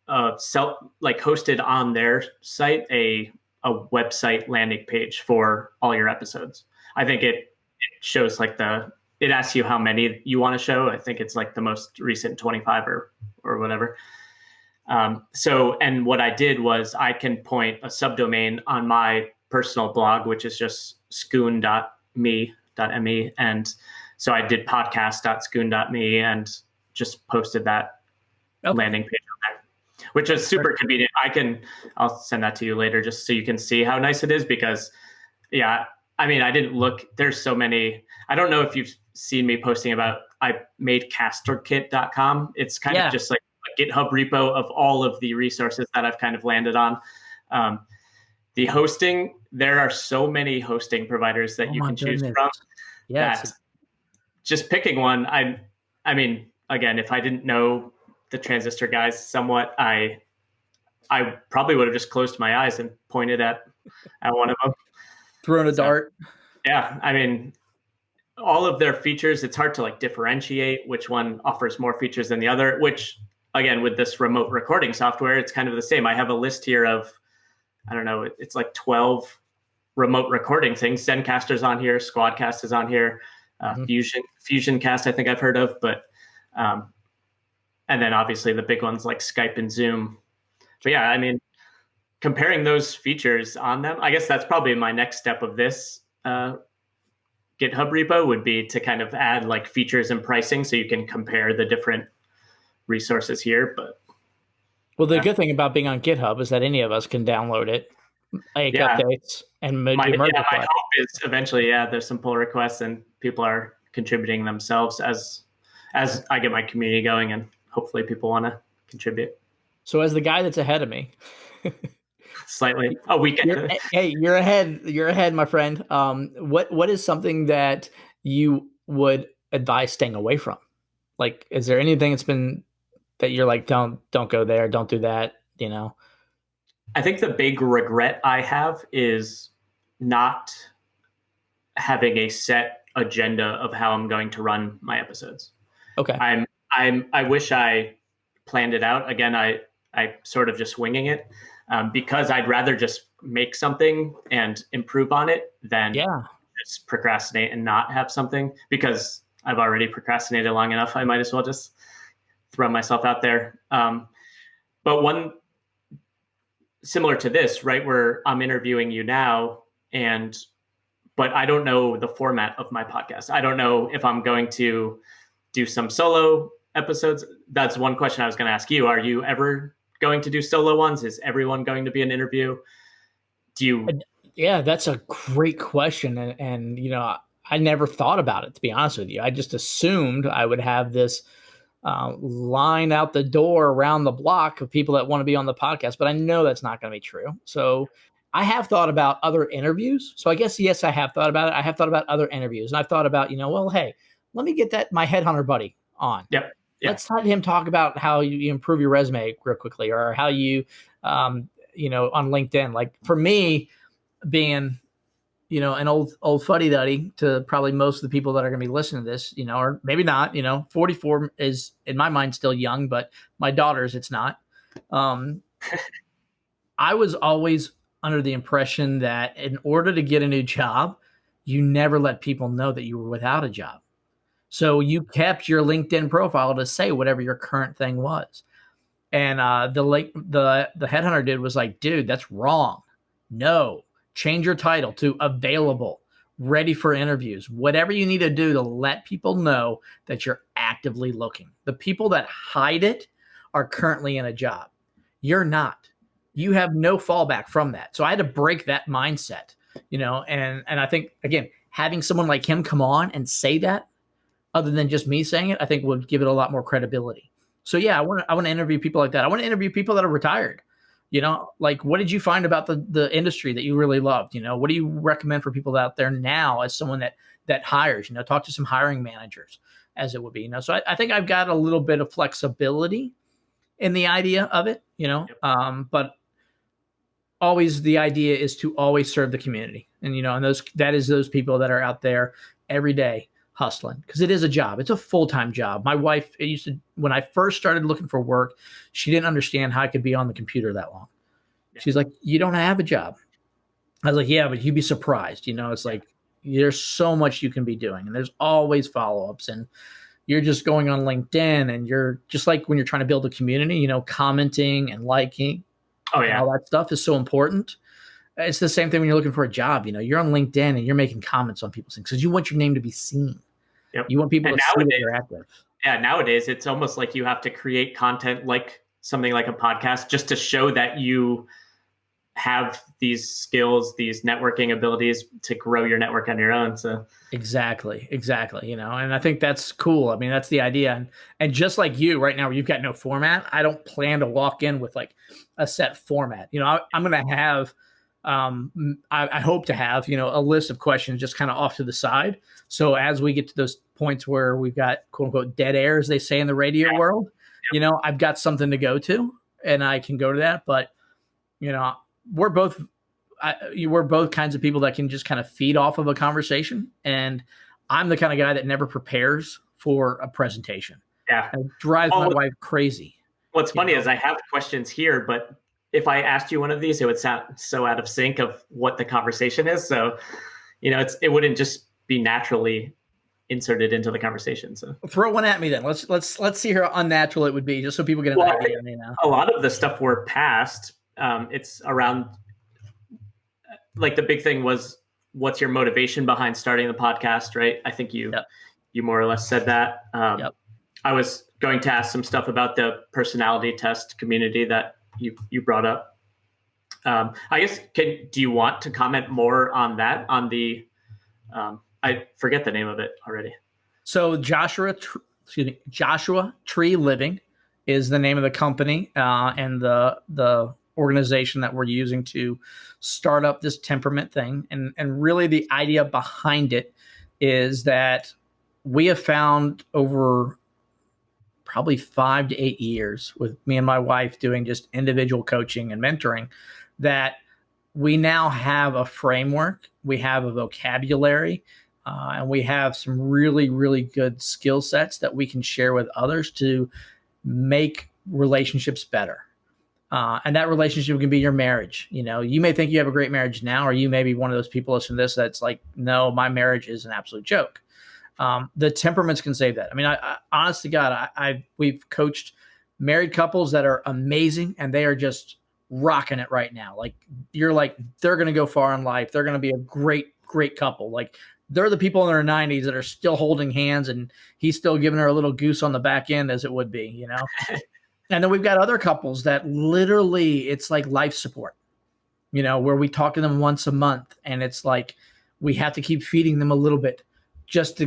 hosted on their site a website landing page for all your episodes. I think it shows it asks you how many you want to show. I think it's like the most recent 25 or whatever. And what I did was I can point a subdomain on my personal blog, which is just schoon.me. And so I did podcast.schoon.me and just posted that landing page on there, which is super convenient. I'll send that to you later just so you can see how nice it is because, I mean, I didn't look. There's so many. I don't know if you've seen me posting about, I made casterkit.com. It's kind of just like a GitHub repo of all of the resources that I've kind of landed on. The hosting, there are so many hosting providers that you can choose from. Yes. Just picking one. I mean, again, if I didn't know the Transistor guys somewhat, I probably would have just closed my eyes and pointed at one of them. Thrown a dart. Yeah. I mean, all of their features, it's hard to differentiate which one offers more features than the other, which again, with this remote recording software, it's kind of the same. I have a list here of, I don't know, it's like 12 remote recording things. Zencaster's on here, Squadcast is on here, FusionCast I think I've heard of, but and then obviously the big ones like Skype and Zoom. But I mean, comparing those features on them, I guess that's probably my next step of this GitHub repo would be to kind of add features and pricing so you can compare the different resources here. But the good thing about being on GitHub is that any of us can download it, make updates, and my hope is eventually, there's some pull requests and people are contributing themselves as I get my community going, and hopefully people want to contribute. So as the guy that's ahead of me, slightly a weekend. You're ahead, my friend. What is something that you would advise staying away from? Is there anything that's been that you're like, don't go there, don't do that, I think the big regret I have is not having a set agenda of how I'm going to run my episodes. Okay. I wish I planned it out. Again, I sort of just winging it because I'd rather just make something and improve on it than just procrastinate and not have something, because I've already procrastinated long enough. I might as well just throw myself out there. But one similar to this, right, where I'm interviewing you now, but I don't know the format of my podcast. I don't know if I'm going to do some solo episodes. That's one question I was going to ask you. Are you ever going to do solo ones? Is everyone going to be an interview? Yeah, that's a great question. And I never thought about it, to be honest with you. I just assumed I would have this line out the door around the block of people that want to be on the podcast, but I know that's not going to be true. So I have thought about other interviews. So I guess, yes, I have thought about it. I have thought about other interviews, and I've thought about, hey, let me get my headhunter buddy on. Yep. Let's let him talk about how you improve your resume real quickly, or how you, on LinkedIn. For me, being, an old fuddy-duddy to probably most of the people that are going to be listening to this, or maybe not, 44 is in my mind still young, but my daughter's, it's not. I was always under the impression that in order to get a new job, you never let people know that you were without a job. So you kept your LinkedIn profile to say whatever your current thing was. And the headhunter dude was like, dude, that's wrong. No, change your title to available, ready for interviews, whatever you need to do to let people know that you're actively looking. The people that hide it are currently in a job. You're not. You have no fallback from that. So I had to break that mindset And I think, again, having someone like him come on and say that, other than just me saying it, I think would give it a lot more credibility. So yeah, I want to interview people like that. I want to interview people that are retired. Like, what did you find about the industry that you really loved? What do you recommend for people out there now as someone that hires? Talk to some hiring managers, as it would be. So I think I've got a little bit of flexibility in the idea of it. But always the idea is to always serve the community, and that is those people that are out there every day hustling, because it is a job. It's a full-time job. My wife, when I first started looking for work, she didn't understand how I could be on the computer that long. She's like, you don't have a job. I was like, yeah, but you'd be surprised. It's like, there's so much you can be doing, and there's always follow-ups, and you're just going on LinkedIn, and you're just like, when you're trying to build a community, commenting and liking. Oh yeah. All that stuff is so important. It's the same thing when you're looking for a job. You're on LinkedIn and you're making comments on people's things because you want your name to be seen. Yep. You want people to see that you're active. Yeah, nowadays it's almost like you have to create content like something like a podcast just to show that you have these skills, these networking abilities to grow your network on your own. So exactly. And I think that's cool. I mean, that's the idea. And just like you right now, where you've got no format, I don't plan to walk in with like a set format. I'm going to have, I hope to have, a list of questions just kind of off to the side. So as we get to those points where we've got quote unquote dead air, as they say in the radio world, I've got something to go to and I can go to that. But, we're both kinds of people that can just kind of feed off of a conversation. And I'm the kind of guy that never prepares for a presentation. Yeah. And it drives my wife crazy. What's funny is I have questions here, but if I asked you one of these, it would sound so out of sync of what the conversation is. So, it wouldn't just be naturally inserted into the conversation. So throw one at me then. Let's see how unnatural it would be, just so people get an idea. A lot of the stuff we're past, it's around, like, the big thing was, what's your motivation behind starting the podcast, right? I think you more or less said that. I was going to ask some stuff about the personality test community that you brought up. I guess, do you want to comment more on that? On the, I forget the name of it already. So Joshua Tree Living is the name of the company, and the organization that we're using to start up this temperament thing. And really the idea behind it is that we have found over probably 5 to 8 years with me and my wife doing just individual coaching and mentoring, that we now have a framework, we have a vocabulary, and we have some really, really good skill sets that we can share with others to make relationships better. And that relationship can be your marriage. You may think you have a great marriage now, or you may be one of those people listening to this that's like, no, my marriage is an absolute joke. The temperaments can save that. I mean, I honest to God, we've coached married couples that are amazing, and they are just rocking it right now. Like, you're like, they're going to go far in life. They're going to be a great, great couple. Like, they're the people in their 90s that are still holding hands, and he's still giving her a little goose on the back end, as it would be, And then we've got other couples that literally, it's like life support, where we talk to them once a month, and it's like we have to keep feeding them a little bit just to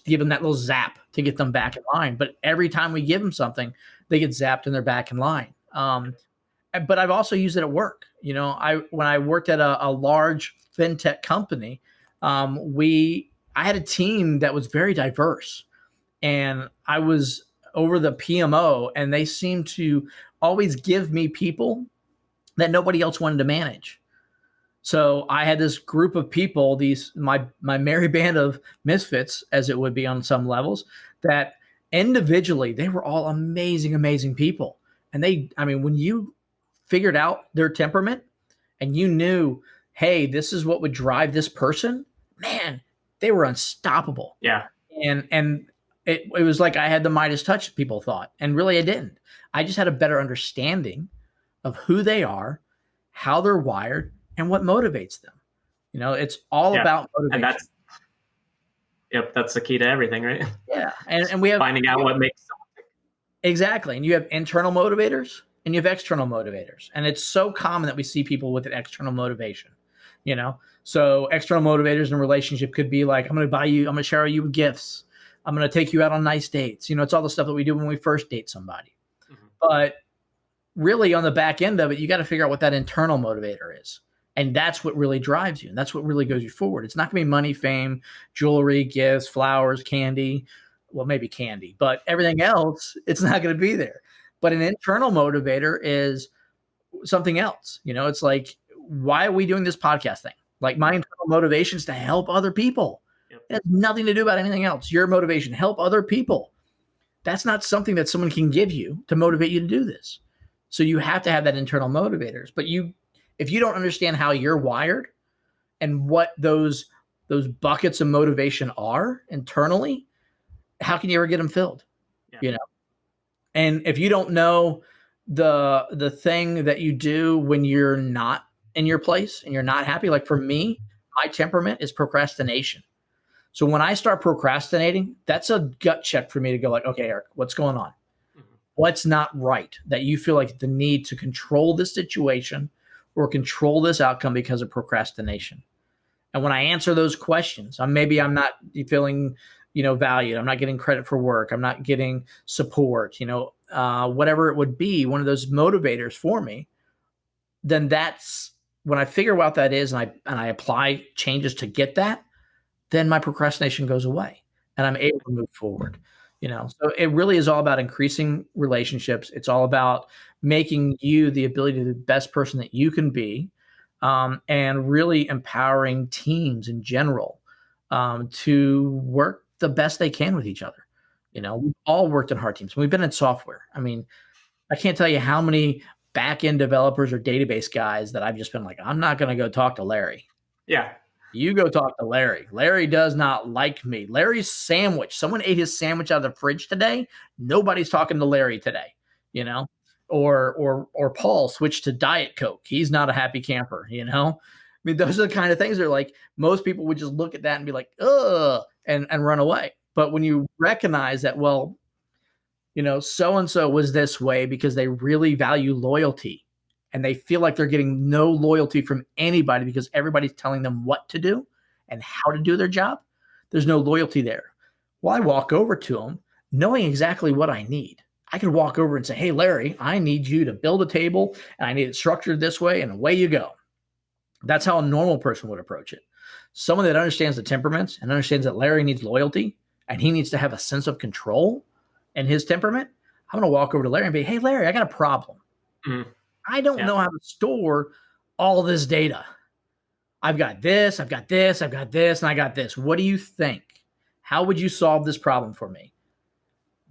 give them that little zap to get them back in line. But every time we give them something, they get zapped and they're back in line. But I've also used it at work. When I worked at a large fintech company, I had a team that was very diverse, and I was over the PMO, and they seemed to always give me people that nobody else wanted to manage. So I had this group of people, my merry band of misfits, as it would be on some levels, that individually they were all amazing, amazing people. And when you figured out their temperament and you knew, hey, this is what would drive this person, man, they were unstoppable. Yeah. And it was like I had the Midas touch, people thought. And really I didn't. I just had a better understanding of who they are, how they're wired, and what motivates them. It's all about motivation. And that's the key to everything, right? Yeah. And we have finding out what makes someone tick. Exactly. And you have internal motivators and you have external motivators. And it's so common that we see people with an external motivation. So external motivators in a relationship could be like, I'm going to shower you with gifts. I'm going to take you out on nice dates. It's all the stuff that we do when we first date somebody. Mm-hmm. But really on the back end of it, you got to figure out what that internal motivator is. And that's what really drives you. And that's what really goes you forward. It's not going to be money, fame, jewelry, gifts, flowers, candy. Well, maybe candy, but everything else, it's not going to be there. But an internal motivator is something else. It's like, why are we doing this podcast thing? Like, my internal motivation is to help other people. Yep. It has nothing to do about anything else. Your motivation, help other people. That's not something that someone can give you to motivate you to do this. So you have to have that internal motivators. But if you don't understand how you're wired and what those buckets of motivation are internally, how can you ever get them filled? Yeah. And if you don't know the thing that you do when you're not in your place and you're not happy, like for me, my temperament is procrastination. So when I start procrastinating, that's a gut check for me to go like, okay, Erik, what's going on? Mm-hmm. What's not right that you feel like the need to control this situation or control this outcome because of procrastination? And when I answer those questions, I'm not feeling, valued. I'm not getting credit for work. I'm not getting support, whatever it would be, one of those motivators for me, then that's when I figure out what that is and I apply changes to get that, then my procrastination goes away and I'm able to move forward. So it really is all about increasing relationships. It's all about making you the ability to be the best person that you can be, and really empowering teams in general to work the best they can with each other. We've all worked in hard teams. We've been in software. I mean, I can't tell you how many back-end developers or database guys that I've just been like, I'm not going to go talk to Larry. Yeah. You go talk to Larry. Larry does not like me. Larry's sandwich. Someone ate his sandwich out of the fridge today. Nobody's talking to Larry today, or Paul switched to Diet Coke. He's not a happy camper, I mean, those are the kind of things that are like, most people would just look at that and be like, ugh, and run away. But when you recognize that, well, so-and-so was this way because they really value loyalty. And they feel like they're getting no loyalty from anybody because everybody's telling them what to do and how to do their job. There's no loyalty there. Well, I walk over to them knowing exactly what I need. I can walk over and say, hey, Larry, I need you to build a table and I need it structured this way, and away you go. That's how a normal person would approach it. Someone that understands the temperaments and understands that Larry needs loyalty and he needs to have a sense of control in his temperament. I'm going to walk over to Larry and be, hey, Larry, I got a problem. Mm-hmm. I don't know how to store all this data. I've got this, I've got this, I've got this, and I got this. What do you think? How would you solve this problem for me?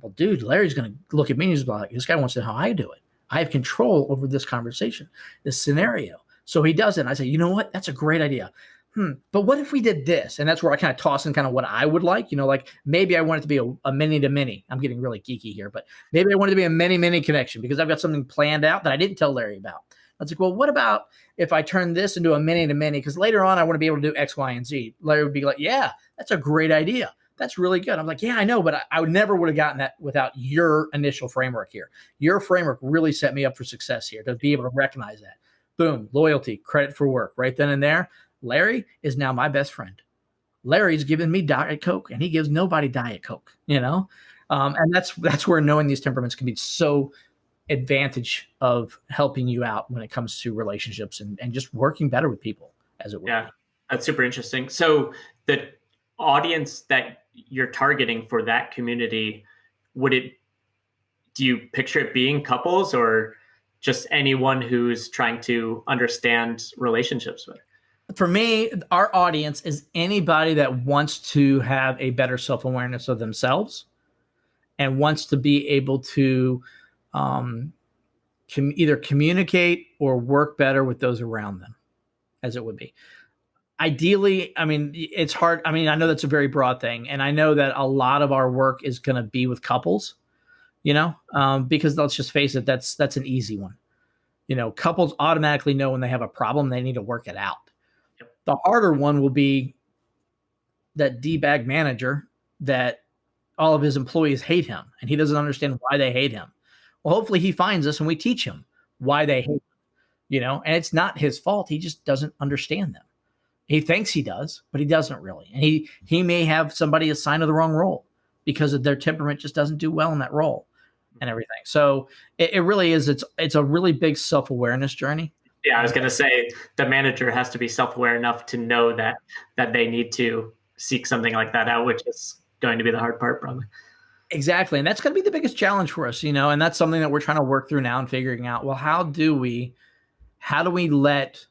Well, dude, Larry's going to look at me and he's like, this guy wants to know how I do it. I have control over this conversation, this scenario. So he does it. And I say, you know what? That's a great idea. But what if we did this? And that's where I kind of toss in kind of what I would like, like maybe I want it to be a many to many. I'm getting really geeky here, but maybe I want it to be a many connection because I've got something planned out that I didn't tell Larry about. I was like, well, what about if I turn this into a many to many? Because later on, I want to be able to do X, Y, and Z. Larry would be like, yeah, that's a great idea. That's really good. I'm like, yeah, I know, but I would never would have gotten that without your initial framework here. Your framework really set me up for success here to be able to recognize that. Boom, loyalty, credit for work, right then and there. Larry is now my best friend. Larry's giving me Diet Coke, and he gives nobody Diet Coke, and that's where knowing these temperaments can be so advantage of helping you out when it comes to relationships and just working better with people, as it were. Yeah, that's super interesting. So the audience that you're targeting for that community, do you picture it being couples or just anyone who's trying to understand relationships with? For me, our audience is anybody that wants to have a better self-awareness of themselves and wants to be able to either communicate or work better with those around them, as it would be. Ideally, I mean, it's hard. I mean, I know that's a very broad thing. And I know that a lot of our work is going to be with couples, because let's just face it, that's an easy one. Couples automatically know when they have a problem, they need to work it out. The harder one will be that D-bag manager that all of his employees hate him and he doesn't understand why they hate him. Well, hopefully he finds us and we teach him why they hate him. and it's not his fault. He just doesn't understand them. He thinks he does, but he doesn't really. And he may have somebody assigned to the wrong role because of their temperament just doesn't do well in that role and everything. So it really is. It's a really big self-awareness journey. Yeah, I was going to say the manager has to be self-aware enough to know that they need to seek something like that out, which is going to be the hard part, probably. Exactly. And that's going to be the biggest challenge for us, and that's something that we're trying to work through now and figuring out, well, how do we let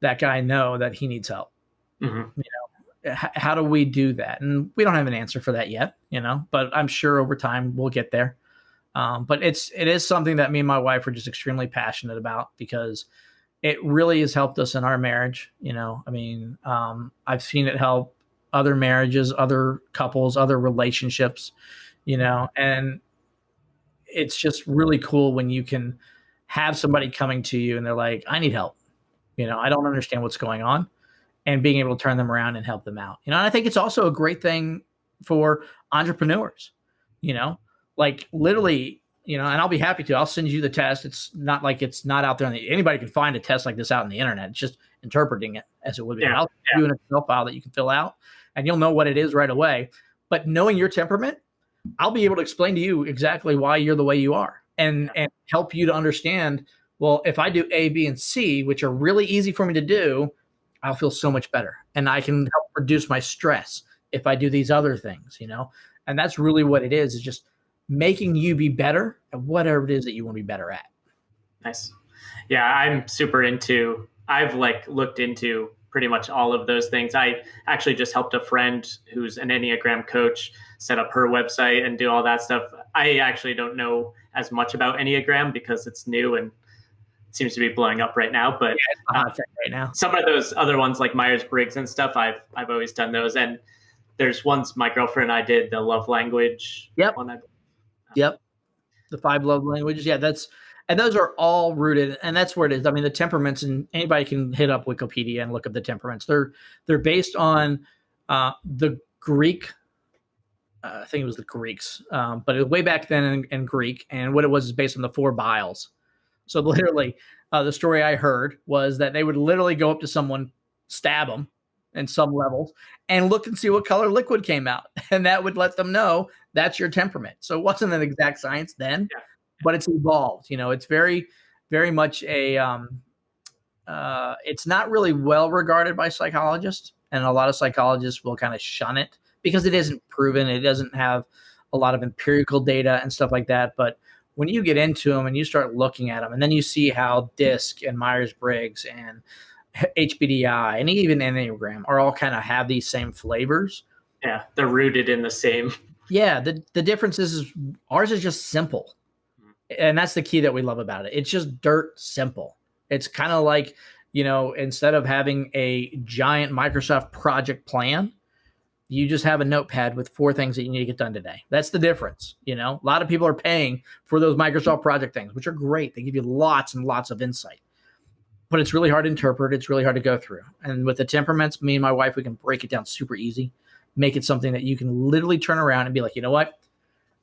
that guy know that he needs help? Mm-hmm. How do we do that? And we don't have an answer for that yet, but I'm sure over time we'll get there. But it is something that me and my wife are just extremely passionate about because it really has helped us in our marriage. I've seen it help other marriages, other couples, other relationships, and it's just really cool when you can have somebody coming to you and they're like, I need help. I don't understand what's going on, and being able to turn them around and help them out. And I think it's also a great thing for entrepreneurs, like literally, and I'll be happy to. I'll send you the test. It's not like it's not out there. Anybody can find a test like this out on the internet. It's just interpreting it as it would be. I'll give you an Excel file that you can fill out, and you'll know what it is right away. But knowing your temperament, I'll be able to explain to you exactly why you're the way you are, and help you to understand. Well, if I do A, B, and C, which are really easy for me to do, I'll feel so much better, and I can help reduce my stress if I do these other things. And that's really what it is just making you be better at whatever it is that you want to be better at. Nice. Yeah, I'm super I've looked into pretty much all of those things. I actually just helped a friend who's an Enneagram coach set up her website and do all that stuff. I actually don't know as much about Enneagram because it's new and it seems to be blowing up right now. But right now, some of those other ones like Myers-Briggs and stuff, I've always done those. And there's ones my girlfriend and I did, the love language one. Yep. The 5 love languages. Yeah, and those are all rooted, and that's where it is. The temperaments, and anybody can hit up Wikipedia and look up the temperaments. They're based on the Greek. I think it was the Greeks, but it was way back then in Greek, and what it was is based on the 4 biles. So literally, the story I heard was that they would literally go up to someone, stab them in some levels, and look and see what color liquid came out, and that would let them know that's your temperament. So it wasn't an exact science then, but it's evolved. It's very, very much it's not really well regarded by psychologists, and a lot of psychologists will kind of shun it because it isn't proven. It doesn't have a lot of empirical data and stuff like that. But when you get into them and you start looking at them, and then you see how DISC and Myers-Briggs and HBDI and even Enneagram are all kind of have these same flavors. Yeah, they're rooted in the same. Yeah, the difference is ours is just simple. And that's the key that we love about it. It's just dirt simple. It's kind of like, instead of having a giant Microsoft project plan, you just have a notepad with 4 things that you need to get done today. That's the difference. A lot of people are paying for those Microsoft project things, which are great. They give you lots and lots of insight. But it's really hard to interpret. It's really hard to go through. And with the temperaments, me and my wife, we can break it down super easy, make it something that you can literally turn around and be like, you know what?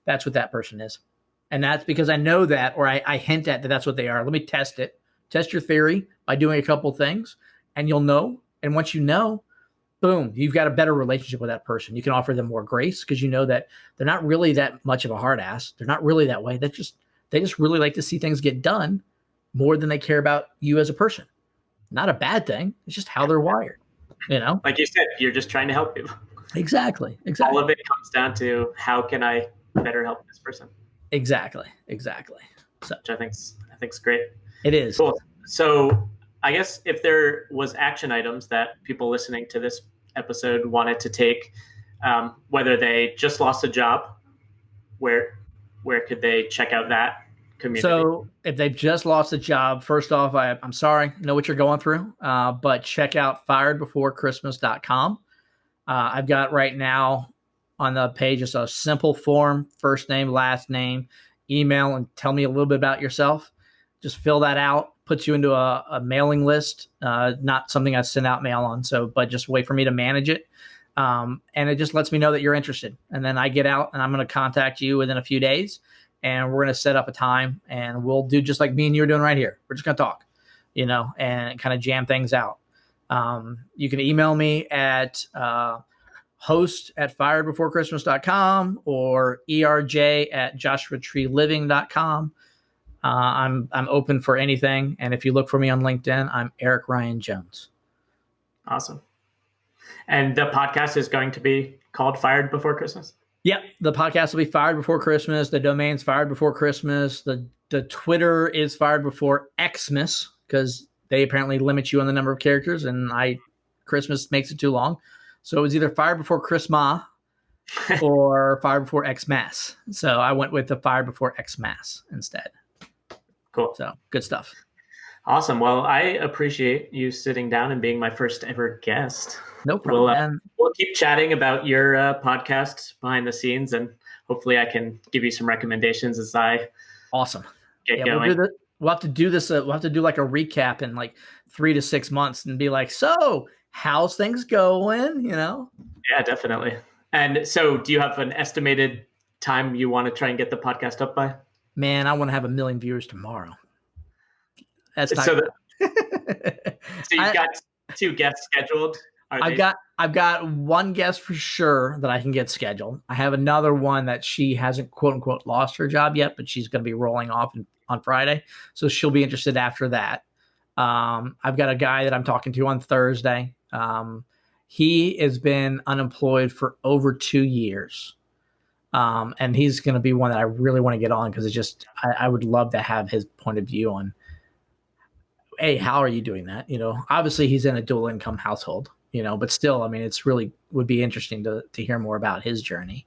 That's what that person is. And that's because I know that, or I hint at that that's what they are. Let me test it. Test your theory by doing a couple things, and you'll know. And once you know, boom, you've got a better relationship with that person. You can offer them more grace because you know that they're not really that much of a hard ass. They're not really that way. They just really like to see things get done more than they care about you as a person. Not a bad thing. It's just how they're wired. Like you said, you're just trying to help people. Exactly. All of it comes down to how can I better help this person? Exactly. So, which I think's great. It is. Cool. So I guess if there was action items that people listening to this episode wanted to take, whether they just lost a job, where could they check out that community? So if they've just lost a job, first off, I'm sorry, I know what you're going through, but check out firedbeforechristmas.com. I've got right now on the page just a simple form, first name, last name, email, and tell me a little bit about yourself. Just fill that out, puts you into a mailing list, not something I send out mail on, but just wait for me to manage it. And it just lets me know that you're interested. And then I get out and I'm going to contact you within a few days and we're going to set up a time, and we'll do just like me and you are doing right here. We're just going to talk, and kind of jam things out. You can email me at host@firedbeforechristmas.com or erj@joshuatreeliving.com. I'm open for anything. And if you look for me on LinkedIn, I'm Erik Ryan Jones. Awesome. And the podcast is going to be called Fired Before Christmas? Yep. The podcast will be Fired Before Christmas. The domain's Fired Before Christmas. The Twitter is Fired Before Xmas, because they apparently limit you on the number of characters, and Christmas makes it too long. So it was either Fired Before Christmas or Fired Before Xmas. So I went with the Fired Before Xmas instead. Cool. So good stuff. Awesome. Well, I appreciate you sitting down and being my first ever guest. No problem. We'll keep chatting about your podcast behind the scenes, and hopefully I can give you some recommendations as I get going. We'll have to do this. We'll have to do like a recap in like 3 to 6 months and be like, so how's things going? Yeah, definitely. And so do you have an estimated time you want to try and get the podcast up by? Man, I want to have 1 million viewers tomorrow. That's not so you've got 2 guests scheduled? I've got 1 guest for sure that I can get scheduled. I have another one that she hasn't quote unquote lost her job yet, but she's going to be rolling off on Friday. So she'll be interested after that. I've got a guy that I'm talking to on Thursday. He has been unemployed for over 2 years. And he's going to be one that I really want to get on, because I would love to have his point of view on, hey, how are you doing that? Obviously he's in a dual income household, but still, I mean, it's really would be interesting to hear more about his journey.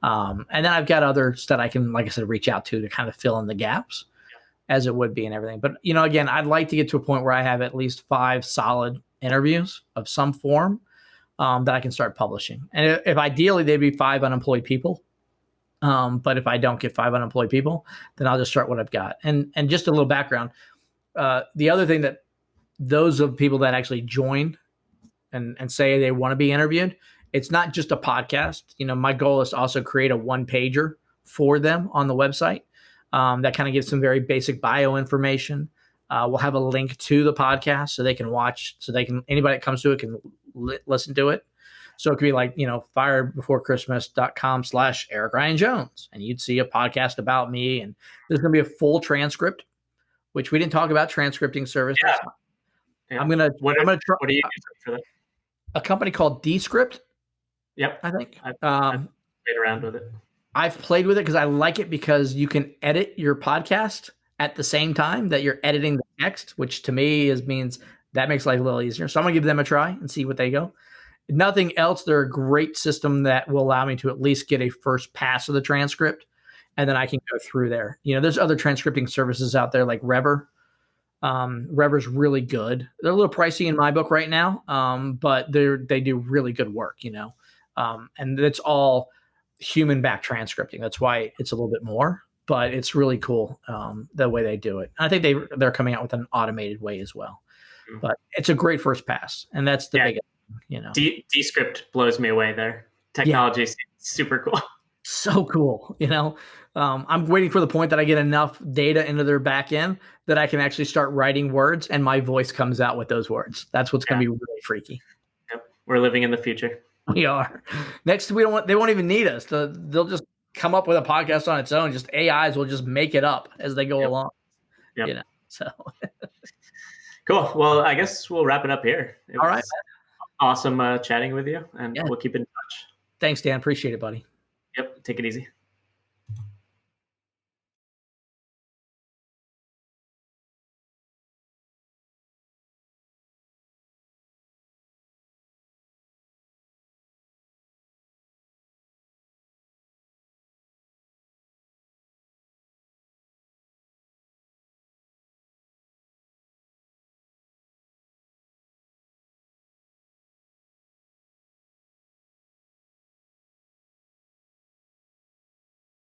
And then I've got others that I can, like I said, reach out to kind of fill in the gaps as it would be and everything. But, again, I'd like to get to a point where I have at least 5 solid interviews of some form that I can start publishing. And if ideally they'd be 5 unemployed people. But if I don't get 5 unemployed people, then I'll just start what I've got. And just a little background. The other thing that those of people that actually join and say they want to be interviewed, it's not just a podcast. My goal is to also create a 1-pager for them on the website that kind of gives some very basic bio information. We'll have a link to the podcast so they can watch, anybody that comes to it can listen to it. So it could be like, firedbeforechristmas.com/Erik Ryan Jones. And you'd see a podcast about me, and there's going to be a full transcript, which we didn't talk about transcripting services. Yeah. What are you using for that? A company called Descript. Yep. I think. I've played around with it. I've played with it because I like it, because you can edit your podcast at the same time that you're editing the text, which to me means that makes life a little easier. So I'm going to give them a try and see what they go. Nothing else. They're a great system that will allow me to at least get a first pass of the transcript, and then I can go through there. There's other transcripting services out there like Rever. Rever's really good. They're a little pricey in my book right now, but they do really good work, and it's all human-backed transcripting. That's why it's a little bit more, but it's really cool the way they do it. I think they're coming out with an automated way as well. Mm-hmm. But it's a great first pass, and that's the biggest. Descript blows me away there. Technology is super cool. So cool. I'm waiting for the point that I get enough data into their back end that I can actually start writing words and my voice comes out with those words. That's what's going to be really freaky. Yep. We're living in the future. We are. Next, they won't even need us. They'll just come up with a podcast on its own. Just AIs will just make it up as they go along. Yep. So cool. Well, I guess we'll wrap it up here. All right. Awesome chatting with you, and we'll keep in touch. Thanks, Dan. Appreciate it, buddy. Yep. Take it easy.